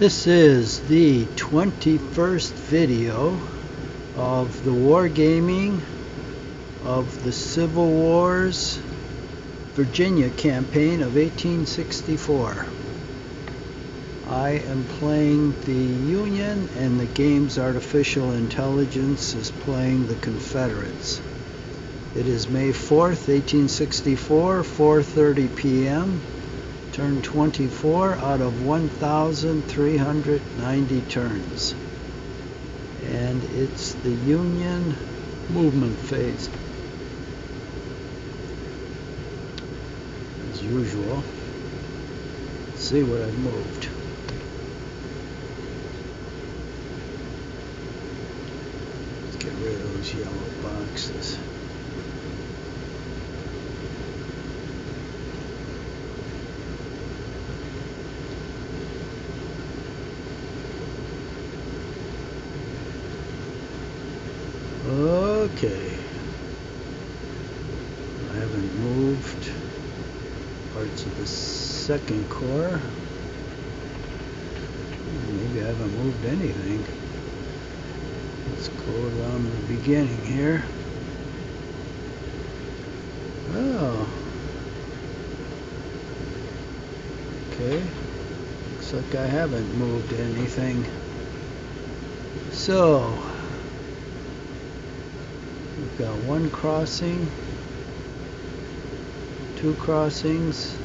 This is the 21st video of the wargaming of the Civil War's Virginia campaign of 1864. I am playing the Union and the game's artificial intelligence is playing the Confederates. It is May 4th, 1864, 4:30 p.m. Turn 24 out of 1,390 turns. And it's the Union movement phase. As usual. Let's see what I've moved. Let's get rid of those yellow boxes. Okay, I haven't moved parts of the second corps. Maybe I haven't moved anything. Let's go around the beginning here. Oh, okay, looks like I haven't moved anything. So we've got one crossing, two crossings,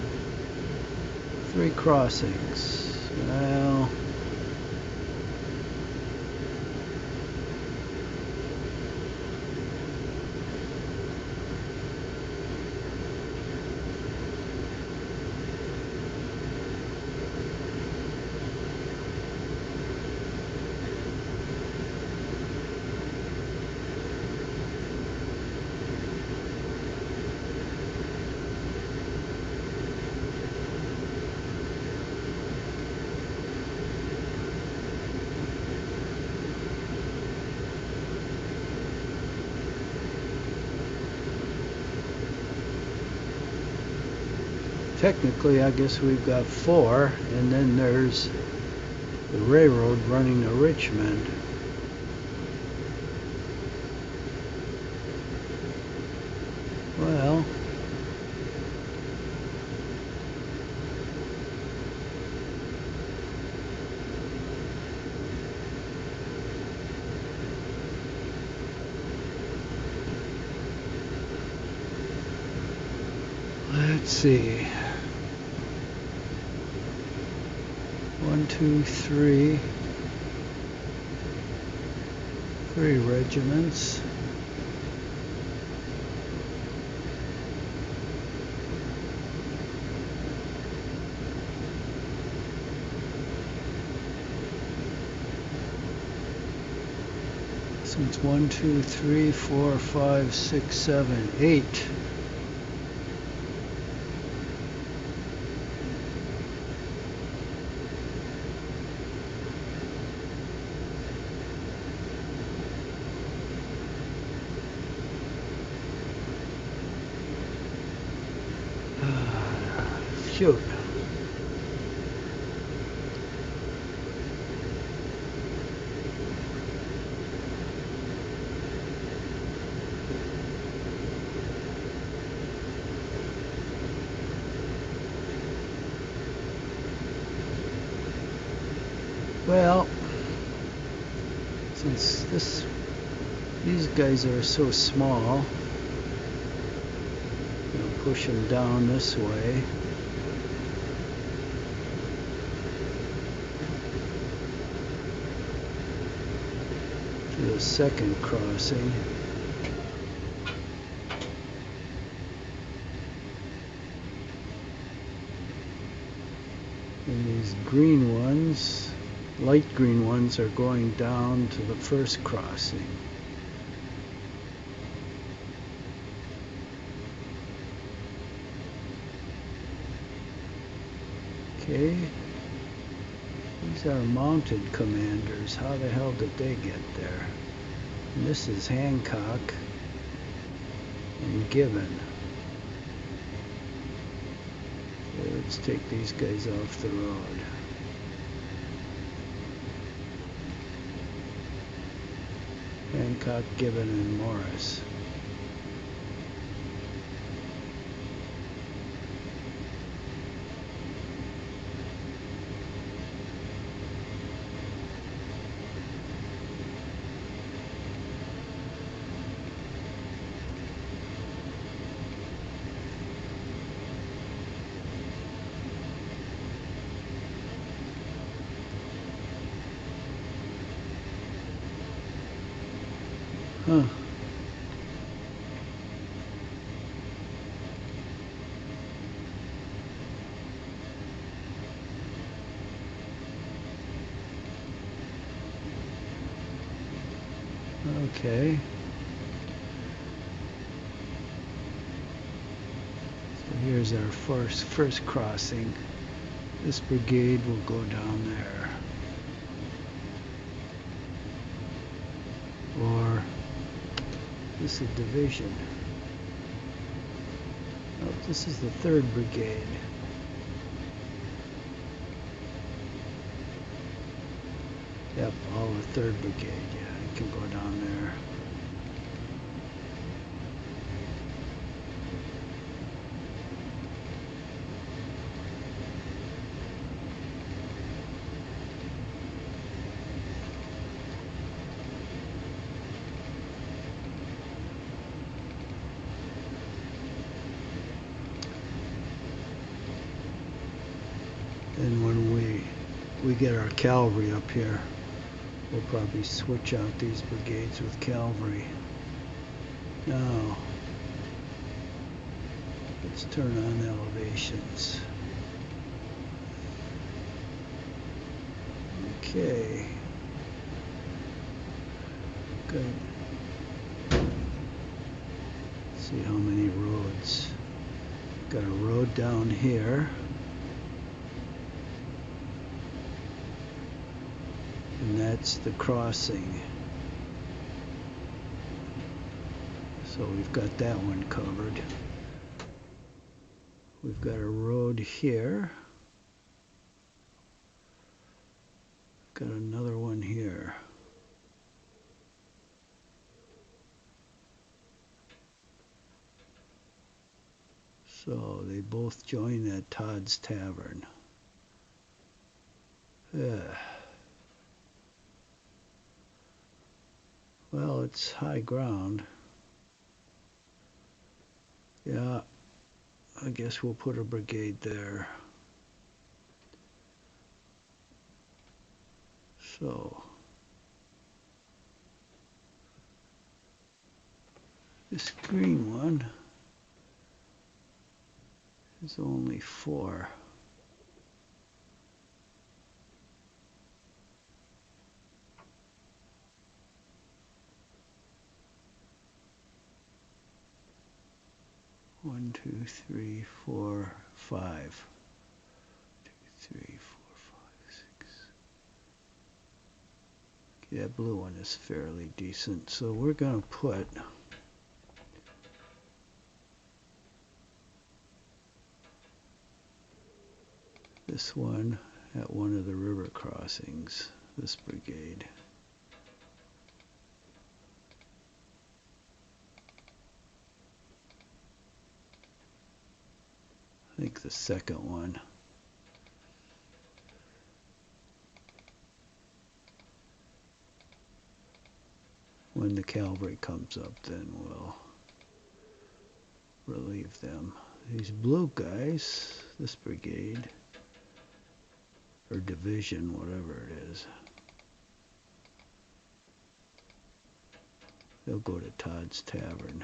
three crossings. Well, technically, I guess we've got four, and then there's the railroad running to Richmond. Well, let's see. 1, 2, 3. 3 regiments. So it's 1, 2, 3, 4, 5, 6, 7, 8. Shoot. Well, since these guys are so small, I'll push them down this way. To the second crossing. And these green ones, light green ones, are going down to the first crossing. Okay. These are mounted commanders. How the hell did they get there? And this is Hancock and Gibbon. Let's take these guys off the road. Hancock, Gibbon, and Morris. Huh. Okay. So here's our first crossing. This brigade will go down there. Or this is division. Oh, this is the 3rd Brigade. Yep, all the 3rd Brigade. Yeah, I can go down there. And when we get our cavalry up here, we'll probably switch out these brigades with cavalry. Now, let's turn on elevations. Okay. Good. Let's see how many roads. Got a road down here. And that's the crossing. So we've got that one covered. We've got a road here. Got another one here. So they both join at Todd's Tavern. Well, it's high ground. Yeah, I guess we'll put a brigade there. So, this green one is only 4. One, 2, 3, 4, 5. 2, 3, 4, 5, 6. Okay, that blue one is fairly decent. So we're going to put this one at one of the river crossings, this brigade. I think the second one. When the cavalry comes up, then we'll relieve them. These blue guys, this brigade, or division, whatever it is, they'll go to Todd's Tavern.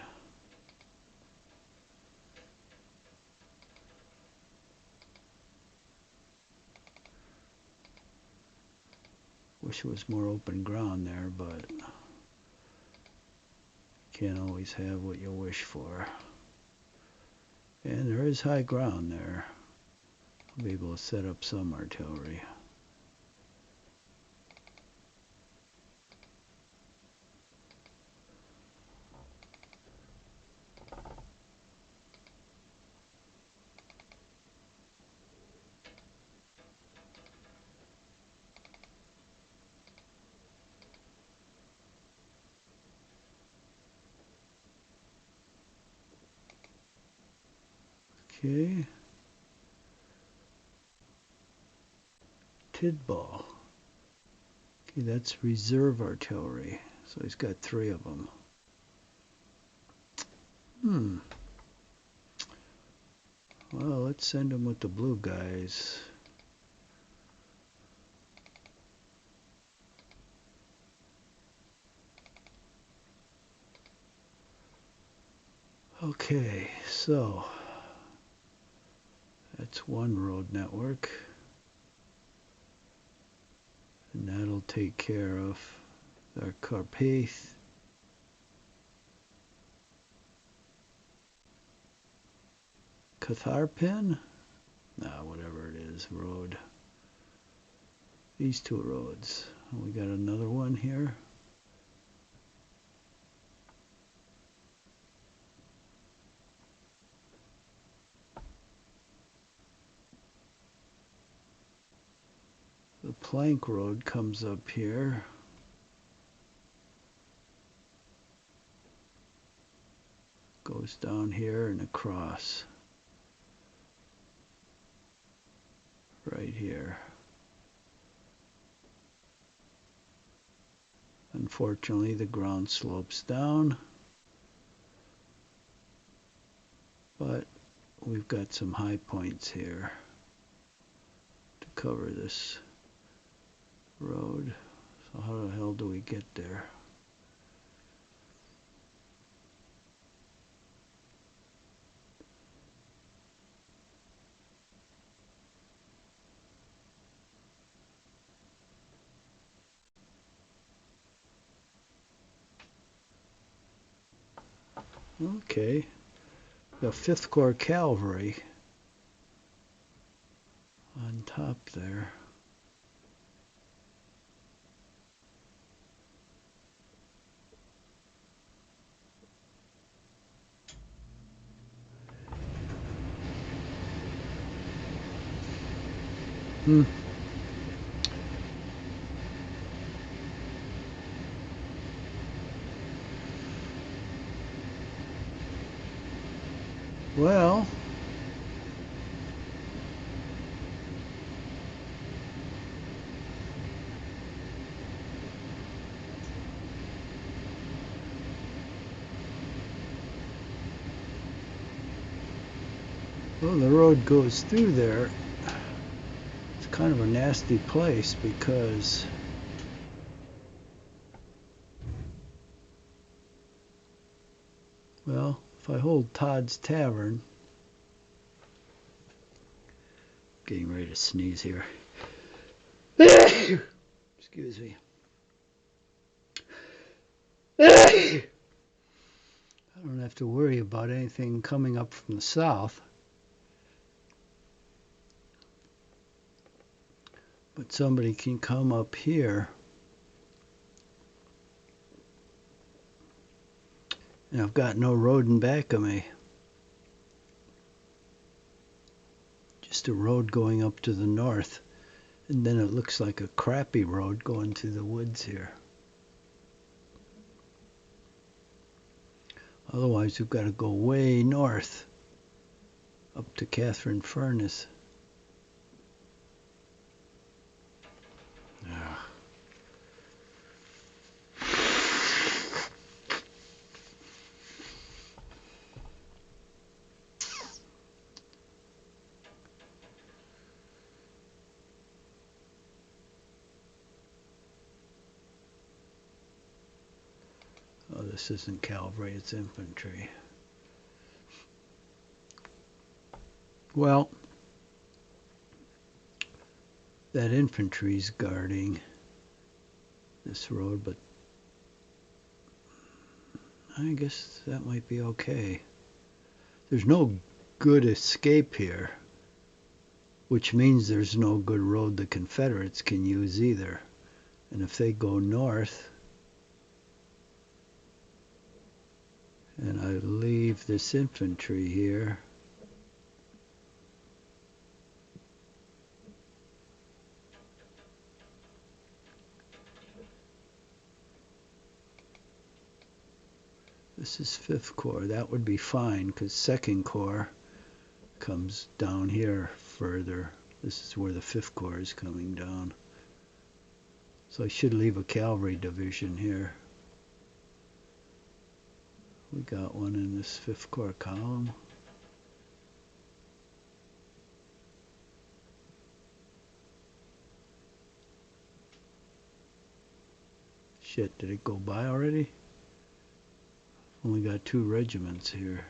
Wish it was more open ground there, but can't always have what you wish for. And there is high ground there. I'll be able to set up some artillery. Okay. Tidball. Okay, that's reserve artillery. So he's got 3 of them. Well, let's send him with the blue guys. Okay, so that's one road network. And that'll take care of our Carpath. Catharpin? Nah, whatever it is, road. These 2 roads. We got another one here. The plank road comes up here. Goes down here and across. Right here. Unfortunately, the ground slopes down. But we've got some high points here to cover this road. So how the hell do we get there? Okay, the 5th Corps Cavalry on top there. Well, the road goes through there. It's kind of a nasty place because well, if I hold Todd's Tavern, getting ready to sneeze here. Excuse me. I don't have to worry about anything coming up from the south. But somebody can come up here. And I've got no road in back of me. Just a road going up to the north. And then it looks like a crappy road going through the woods here. Otherwise, we've got to go way north. Up to Catherine Furnace. Yeah. Oh, this isn't cavalry, it's infantry. Well, that infantry's guarding this road, but I guess that might be okay. There's no good escape here, which means there's no good road the Confederates can use either. And if they go north, and I leave this infantry here, this is 5th Corps. That would be fine because 2nd Corps comes down here further. This is where the 5th Corps is coming down. So I should leave a cavalry division here. We got one in this 5th Corps column. Shit, did it go by already? Only got 2 regiments here.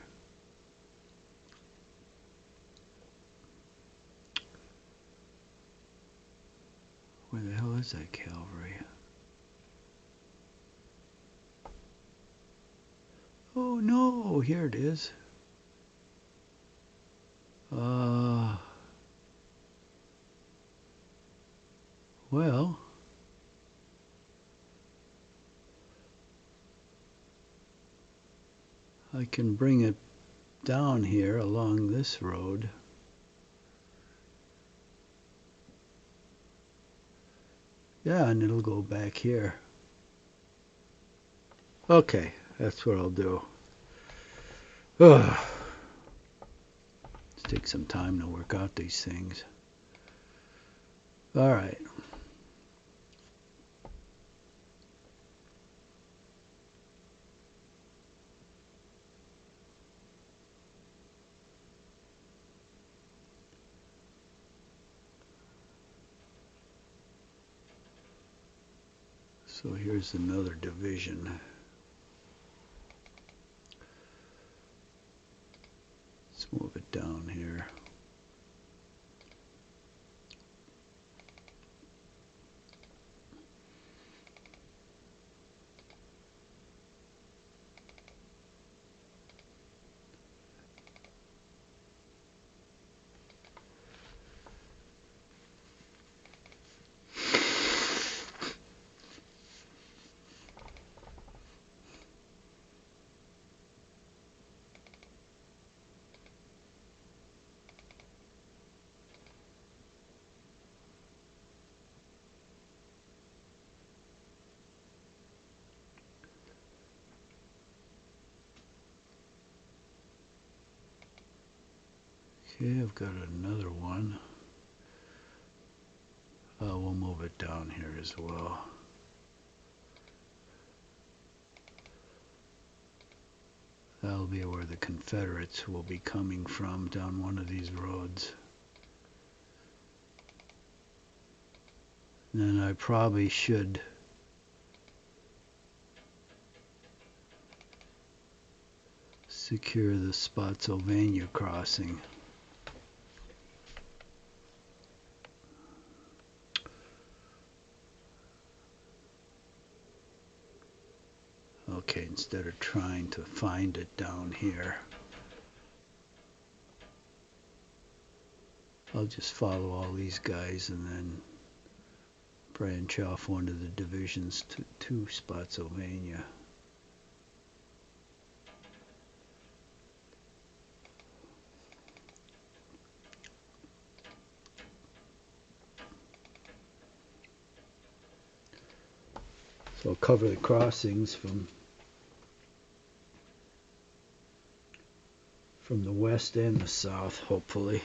Where the hell is that cavalry? Oh no, here it is. Well, I can bring it down here along this road. Yeah, and it'll go back here. Okay, that's what I'll do. Ugh. Let's take some time to work out these things. All right. So here's another division. Let's move it down here. Okay, I've got another one. We'll move it down here as well. That'll be where the Confederates will be coming from, down one of these roads. And then I probably should secure the Spotsylvania crossing. Okay, instead of trying to find it down here, I'll just follow all these guys and then branch off one of the divisions to Spotsylvania. So I'll cover the crossings from the west and the south, hopefully.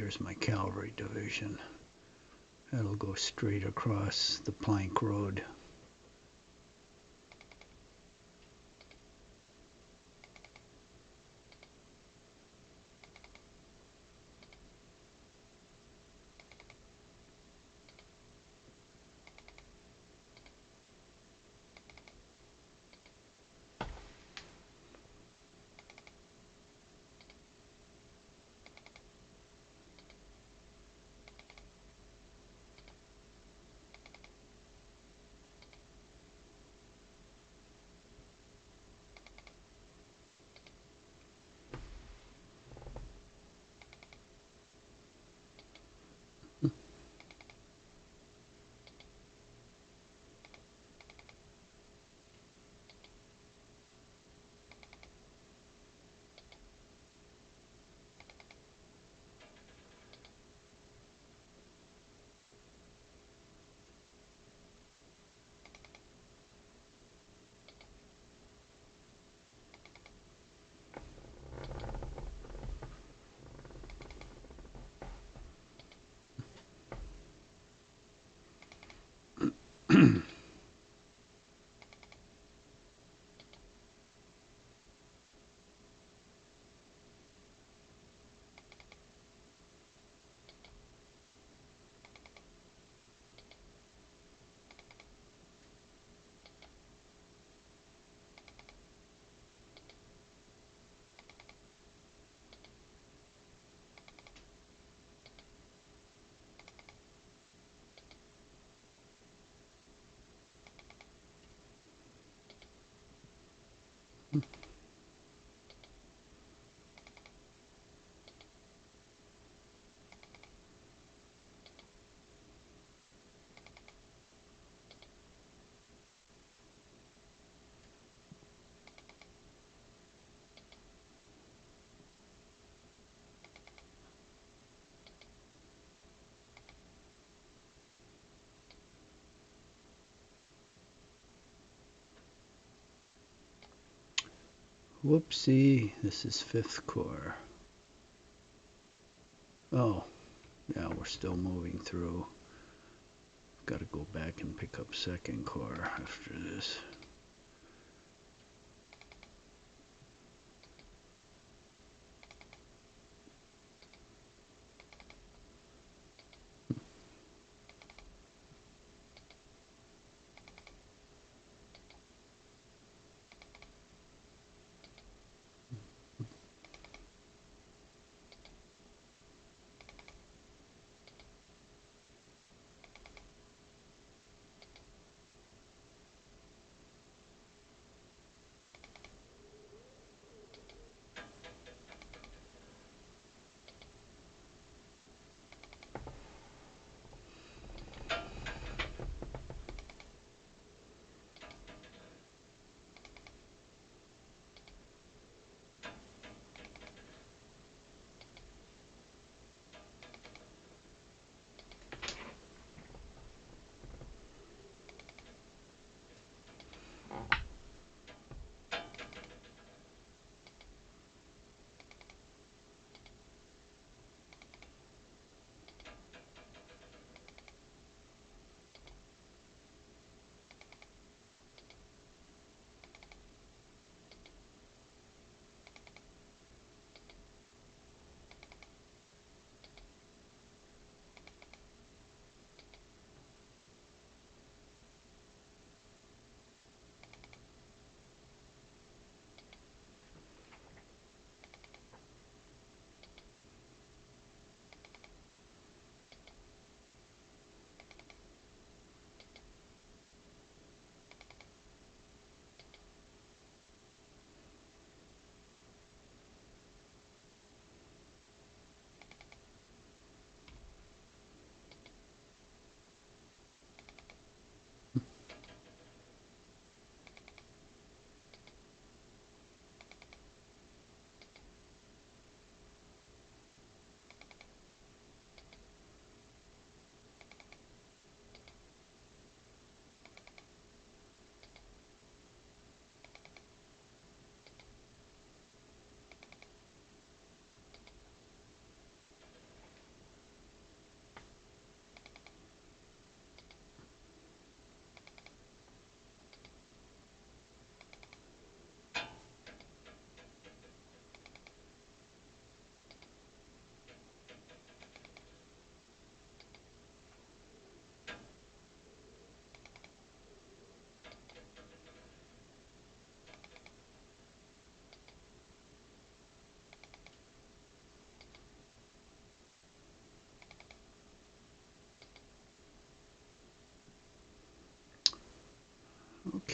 there's my cavalry division. That'll go straight across the plank road. Whoopsie, this is 5th Corps. Oh, yeah, we're still moving through. Got to go back and pick up 2nd Corps after this.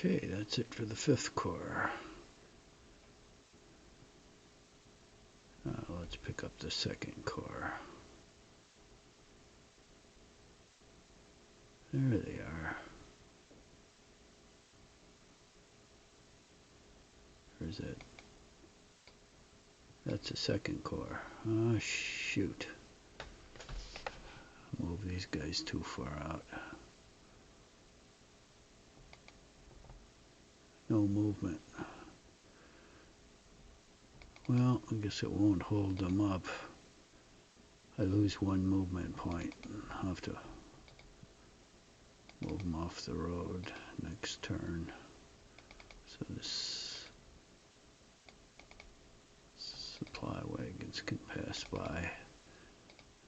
Okay, that's it for the 5th Corps. Let's pick up the 2nd Corps. There they are. Where's that? That's the 2nd Corps. Oh, shoot. Move these guys too far out. No movement. Well, I guess it won't hold them up. I lose 1 movement point. I'll have to move them off the road next turn. So this supply wagons can pass by.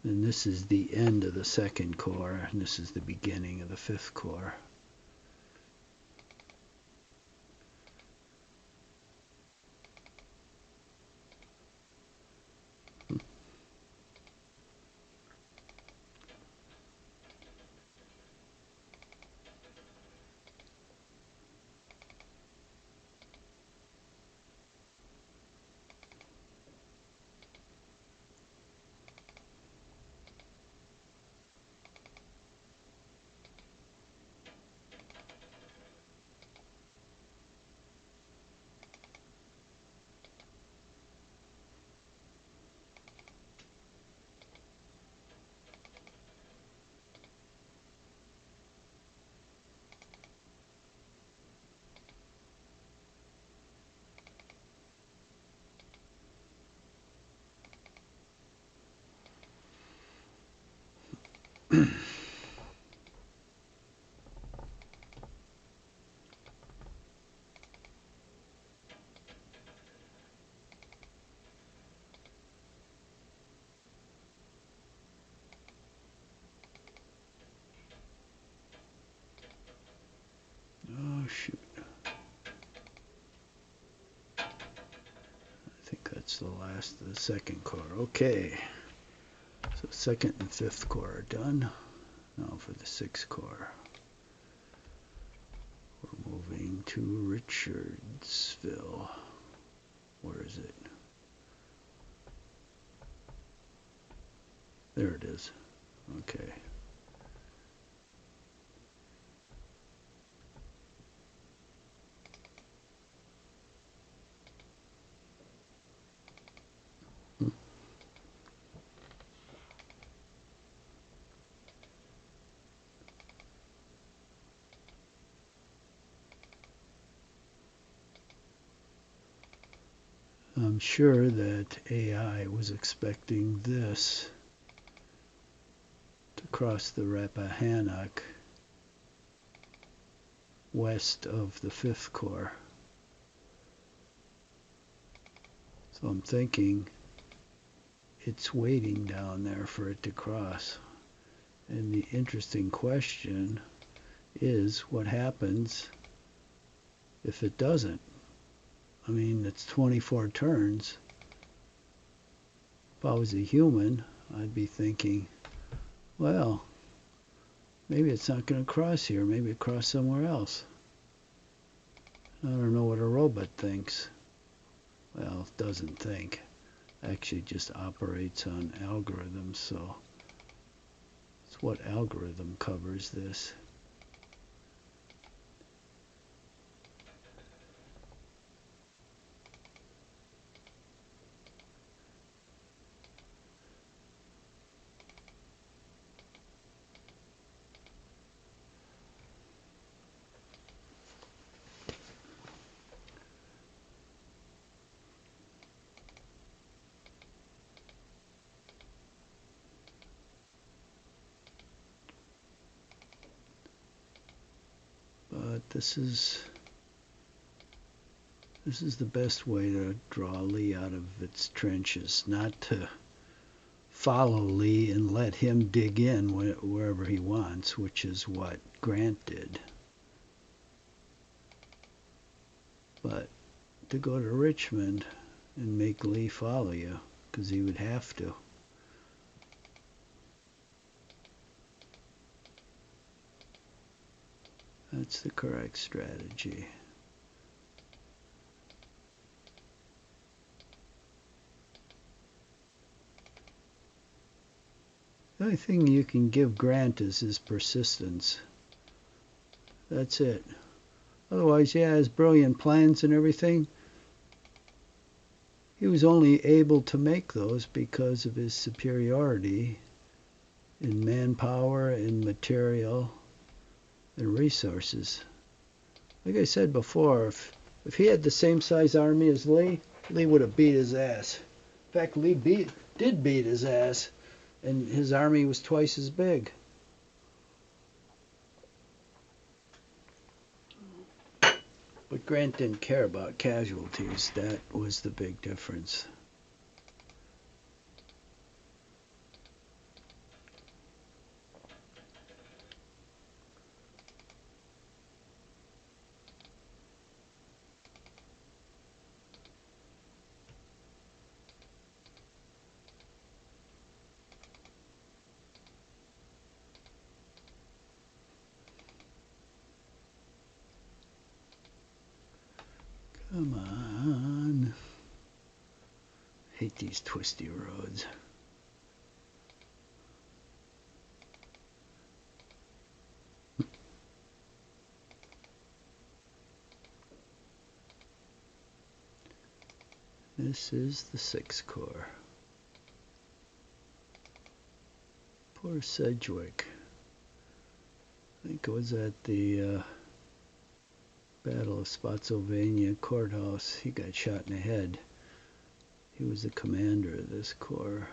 And this is the end of the 2nd Corps, and this is the beginning of the 5th Corps. Oh, shoot. I think that's the last of the 2nd Corps. Okay. So 2nd and 5th Corps are done. Now for the 6th Corps. We're moving to Richardsville. Where is it? There it is. Okay. I'm sure that AI was expecting this to cross the Rappahannock west of the 5th Corps. So I'm thinking it's waiting down there for it to cross. And the interesting question is what happens if it doesn't? I mean, it's 24 turns. If I was a human, I'd be thinking, well, maybe it's not going to cross here. Maybe it crossed somewhere else. I don't know what a robot thinks. Well, it doesn't think. It actually just operates on algorithms, so it's what algorithm covers this. But this is the best way to draw Lee out of its trenches, not to follow Lee and let him dig in wherever he wants, which is what Grant did. But to go to Richmond and make Lee follow you, because he would have to. That's the correct strategy. The only thing you can give Grant is his persistence. That's it. Otherwise, yeah, his brilliant plans and everything, he was only able to make those because of his superiority in manpower, in material, and resources. Like I said before, if he had the same size army as Lee, Lee would have beat his ass. In fact, Lee did beat his ass, and his army was twice as big. But Grant didn't care about casualties. That was the big difference. Come on. Hate these twisty roads. This is the 6th Corps. Poor Sedgwick. I think it was at the Battle of Spotsylvania Courthouse. He got shot in the head. He was the commander of this corps.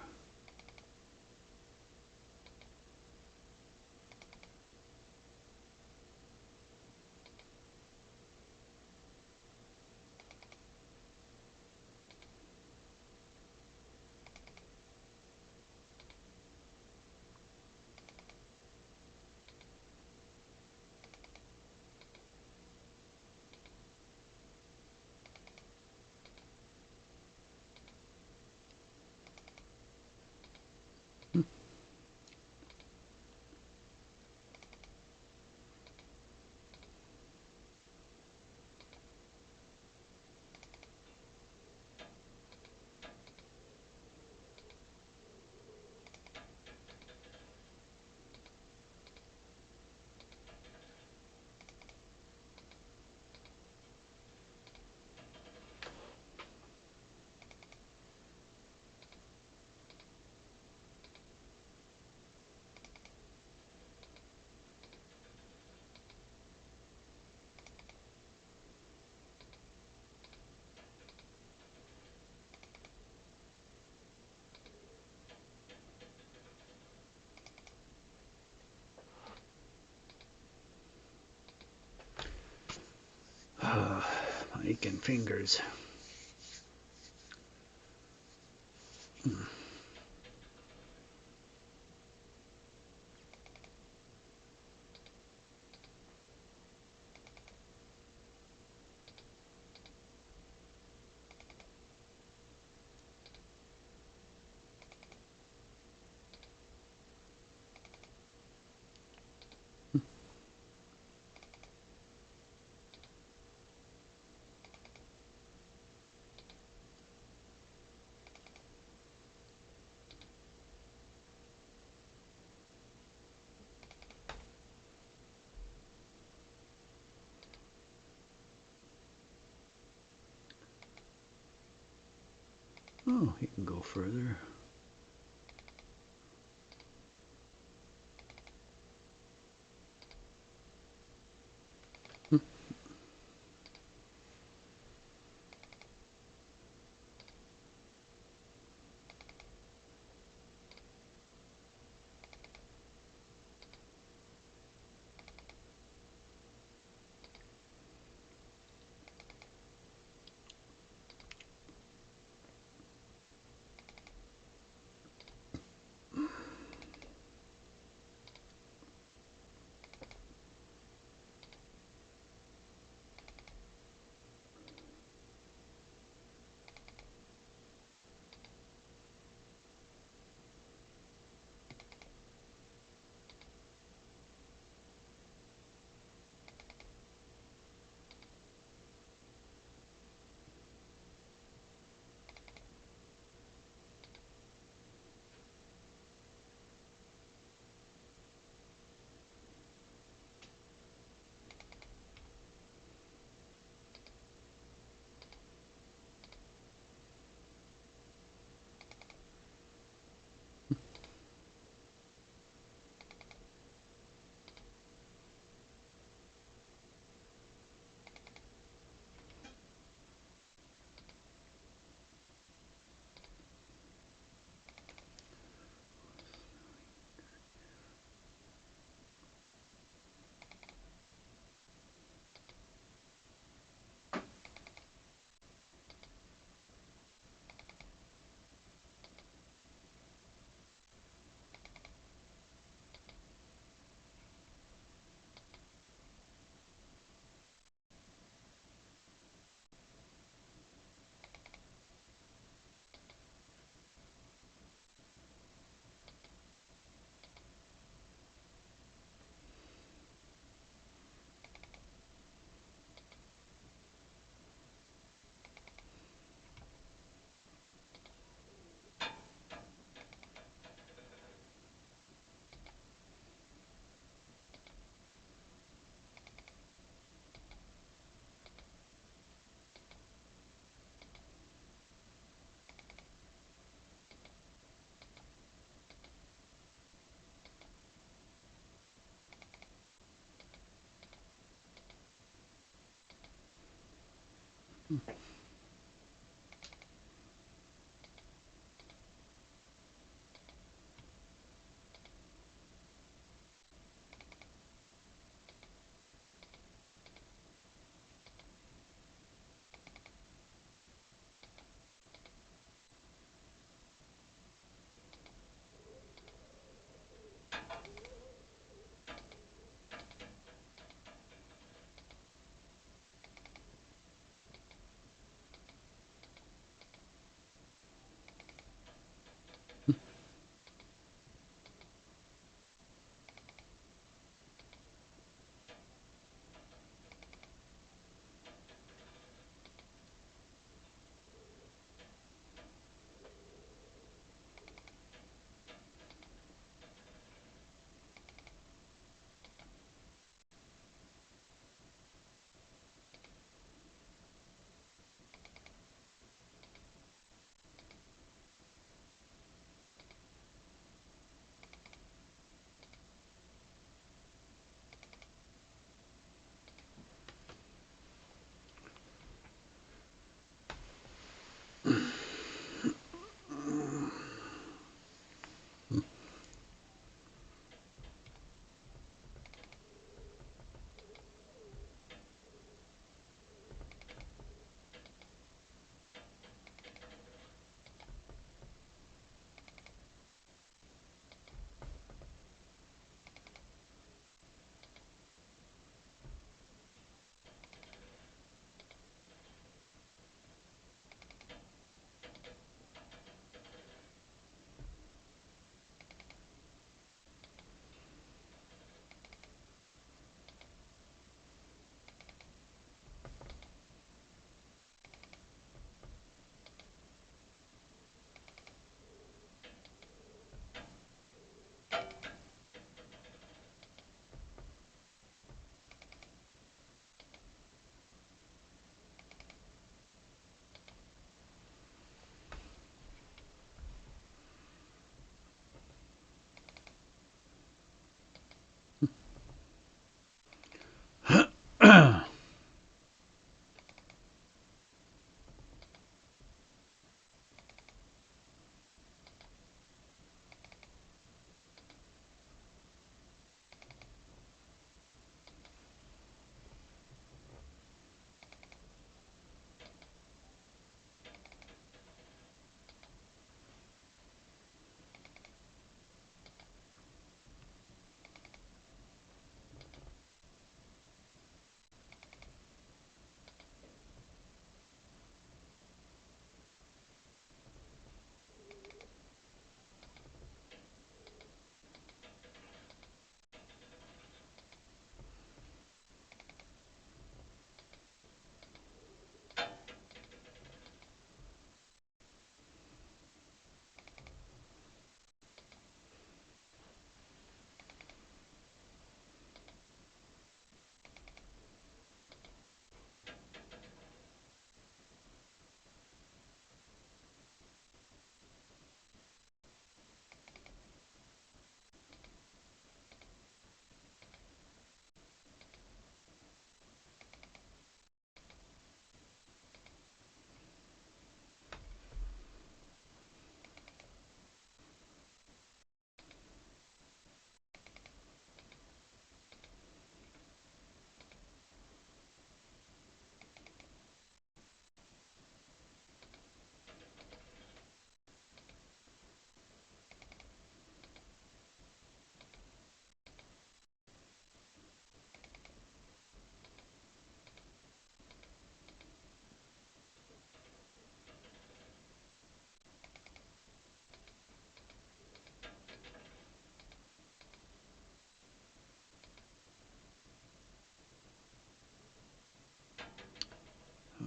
My aching fingers. Oh, he can go further.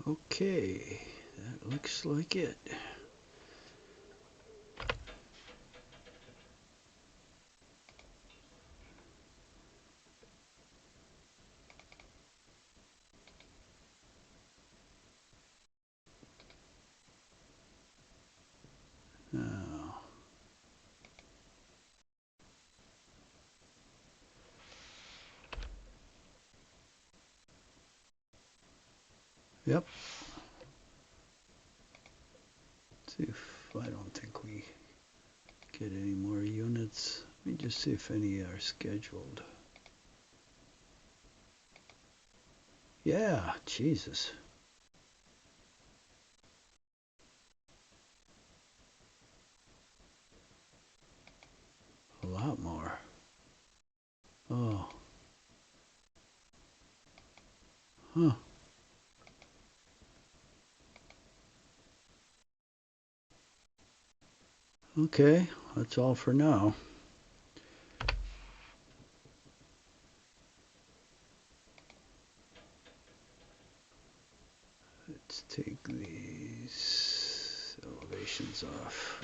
Okay, that looks like it. Now, yep, See if I don't think we get any more units. Let me just see if any are scheduled. Yeah, Jesus. A lot more. Oh. Huh. Okay, that's all for now. Let's take these elevations off.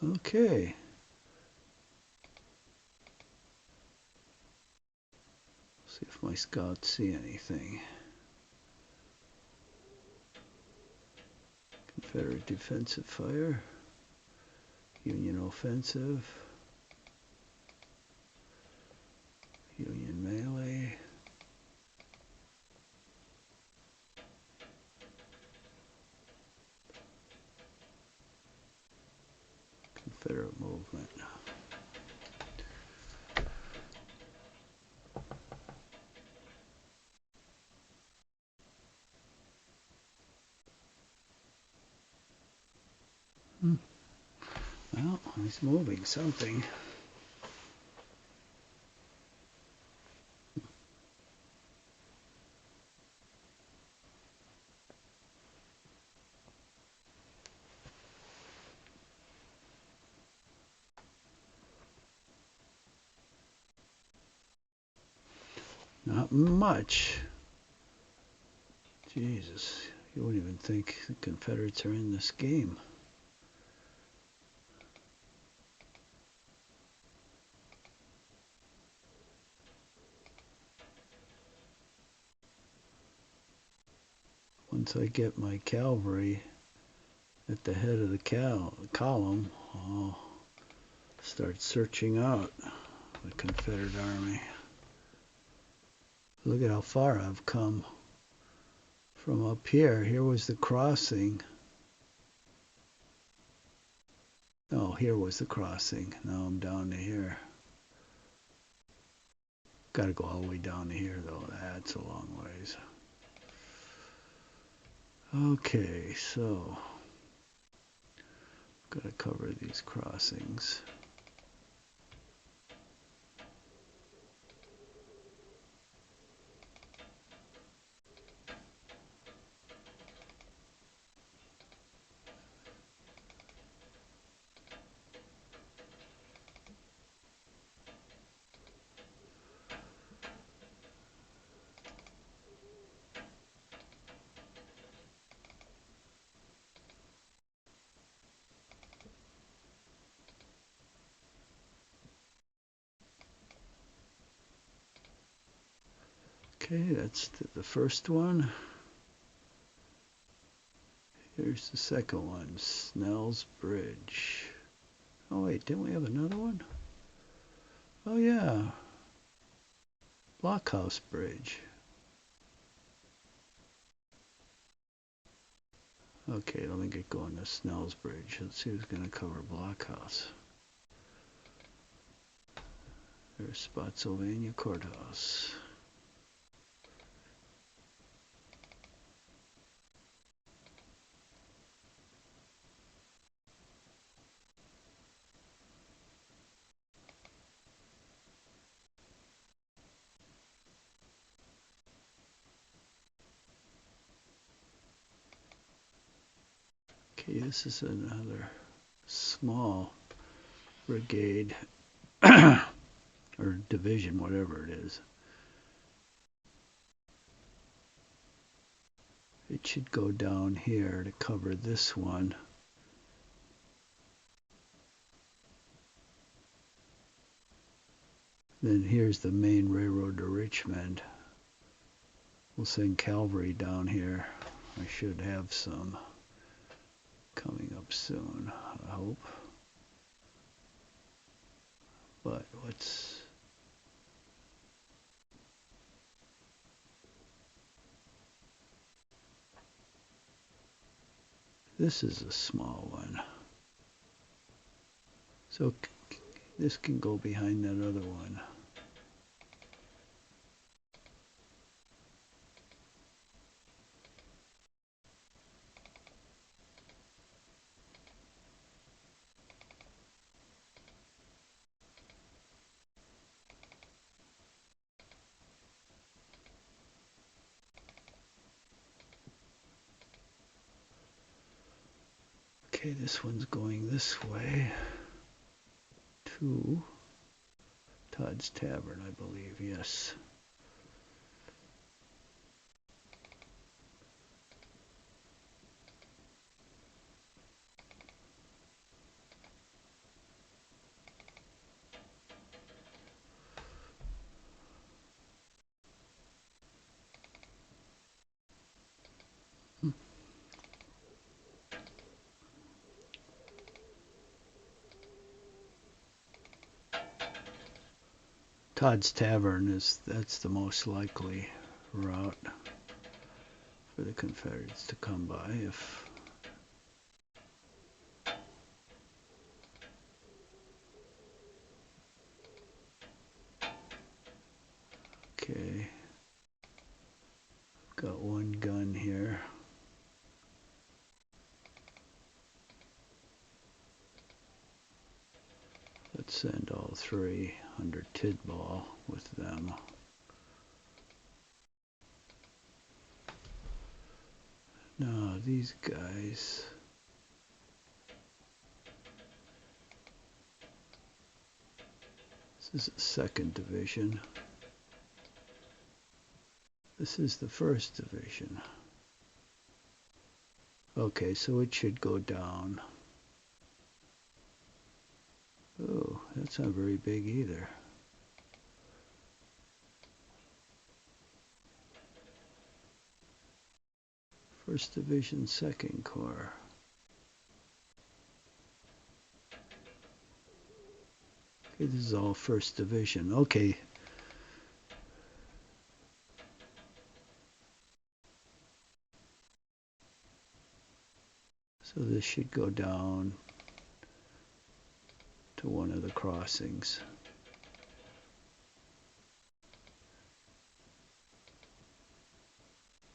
Okay. See if my scouts see anything. Confederate defensive fire. Union offensive. Union melee. Confederate movement. Well, he's moving something. Not much. Jesus, you wouldn't even think the Confederates are in this game. Once I get my cavalry at the head of the column, I'll start searching out the Confederate army. Look at how far I've come from up here. Here was the crossing. Oh, here was the crossing. Now I'm down to here. Got to go all the way down to here, though. That's a long ways. Okay, so got to cover these crossings. Okay, that's the first one. Here's the second one, Snell's Bridge. Oh wait, didn't we have another one? Oh yeah, Blockhouse Bridge. Okay, let me get going to Snell's Bridge. Let's see who's going to cover Blockhouse. There's Spotsylvania Courthouse. Okay, this is another small brigade or division, whatever it is. It should go down here to cover this one. Then here's the main railroad to Richmond. We'll send cavalry down here. I should have some coming up soon, I hope. But what's... This is a small one. So this can go behind that other one. Okay, this one's going this way to Todd's Tavern, I believe, yes. Todd's Tavern that's the most likely route for the Confederates to come by if... Okay. Got one gun here. Let's send all three under Tidball with them. Now these guys... This is the 2nd Division. This is the 1st Division. Okay, so it should go down. Oh, that's not very big either. First Division, 2nd Corps. Okay, this is all 1st Division. Okay. So this should go down to one of the crossings.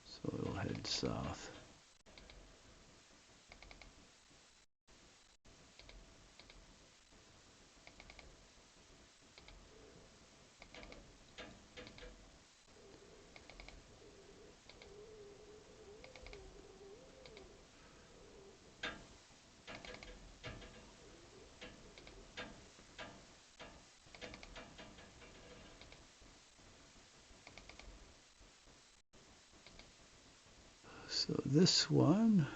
So it'll head south. So this one,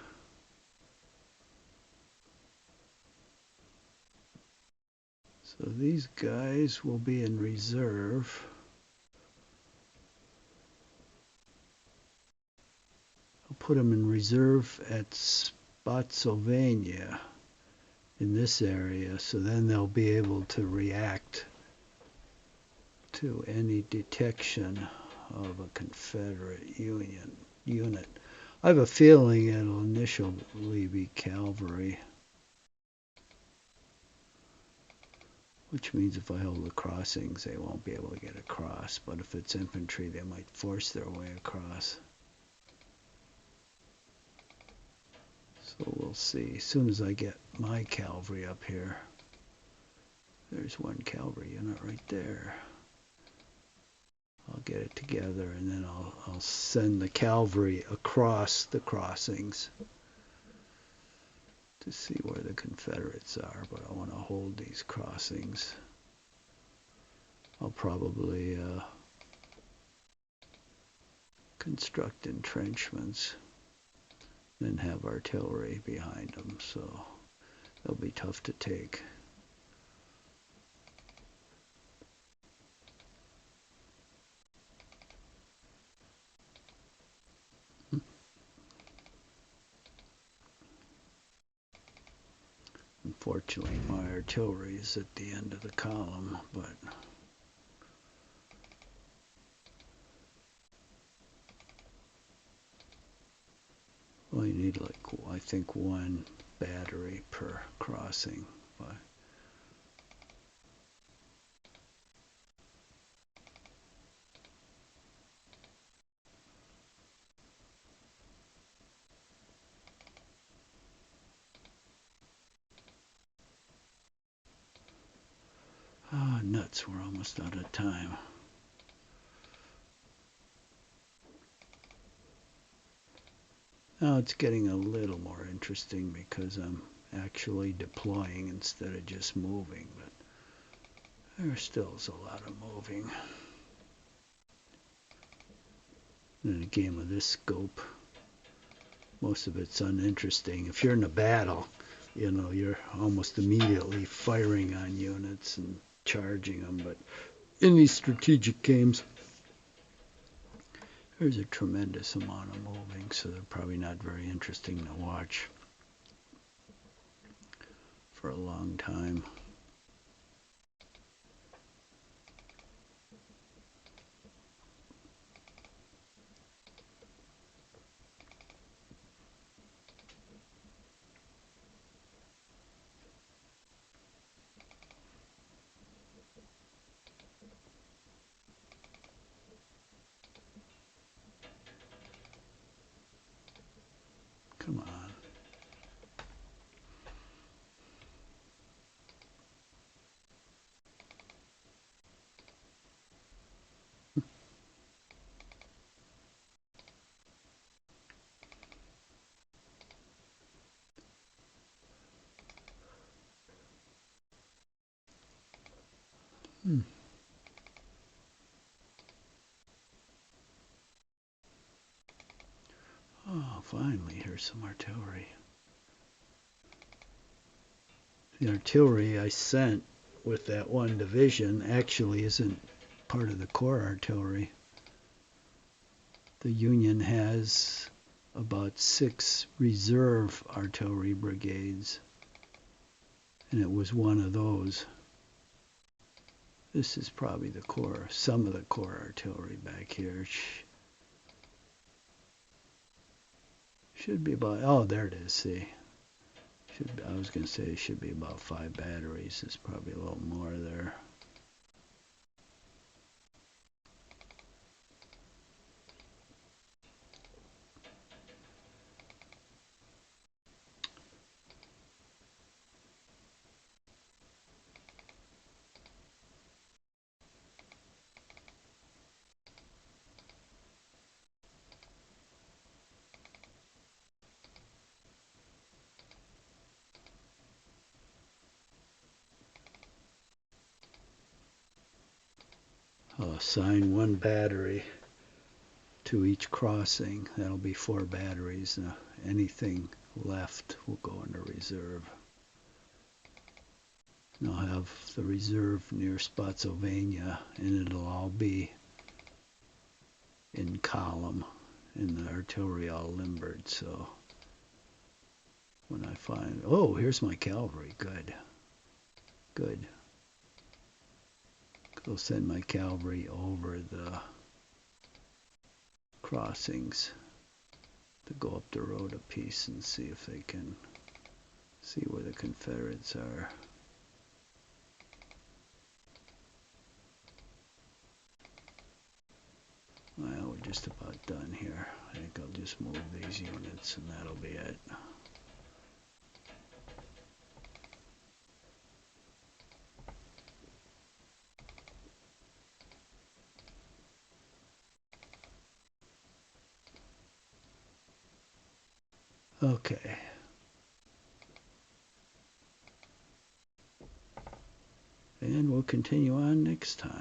so these guys will be in reserve. I'll put them in reserve at Spotsylvania in this area, so then they'll be able to react to any detection of a Confederate unit. I have a feeling it'll initially be cavalry, which means if I hold the crossings, they won't be able to get across. But if it's infantry, they might force their way across. So we'll see. As soon as I get my cavalry up here, there's one cavalry unit right there. I'll get it together, and then I'll send the cavalry across the crossings to see where the Confederates are, but I want to hold these crossings. I'll probably construct entrenchments, then have artillery behind them, so they'll be tough to take. Unfortunately, my artillery is at the end of the column, but well, you need like, I think, one battery per crossing. But oh, nuts, we're almost out of time. Now it's getting a little more interesting because I'm actually deploying instead of just moving, but there still is a lot of moving. In a game of this scope, most of it's uninteresting. If you're in a battle, you know, you're almost immediately firing on units and charging them, but in these strategic games, there's a tremendous amount of moving, so they're probably not very interesting to watch for a long time. Come on. Oh, finally, here's some artillery. The artillery I sent with that one division actually isn't part of the core artillery. The Union has about 6 reserve artillery brigades, and it was one of those. This is probably the core, some of the core artillery back here. Should be about, oh, there it is, see. I was going to say it should be about 5 batteries. There's probably a little more there. I'll assign 1 battery to each crossing. That'll be 4 batteries. Now, anything left will go into reserve. And I'll have the reserve near Spotsylvania, and it'll all be in column, and the artillery all limbered. So when I find, oh, here's my cavalry. Good. Good. I'll send my cavalry over the crossings to go up the road a piece and see if they can see where the Confederates are. Well, we're just about done here. I think I'll just move these units and that'll be it. Okay. And we'll continue on next time.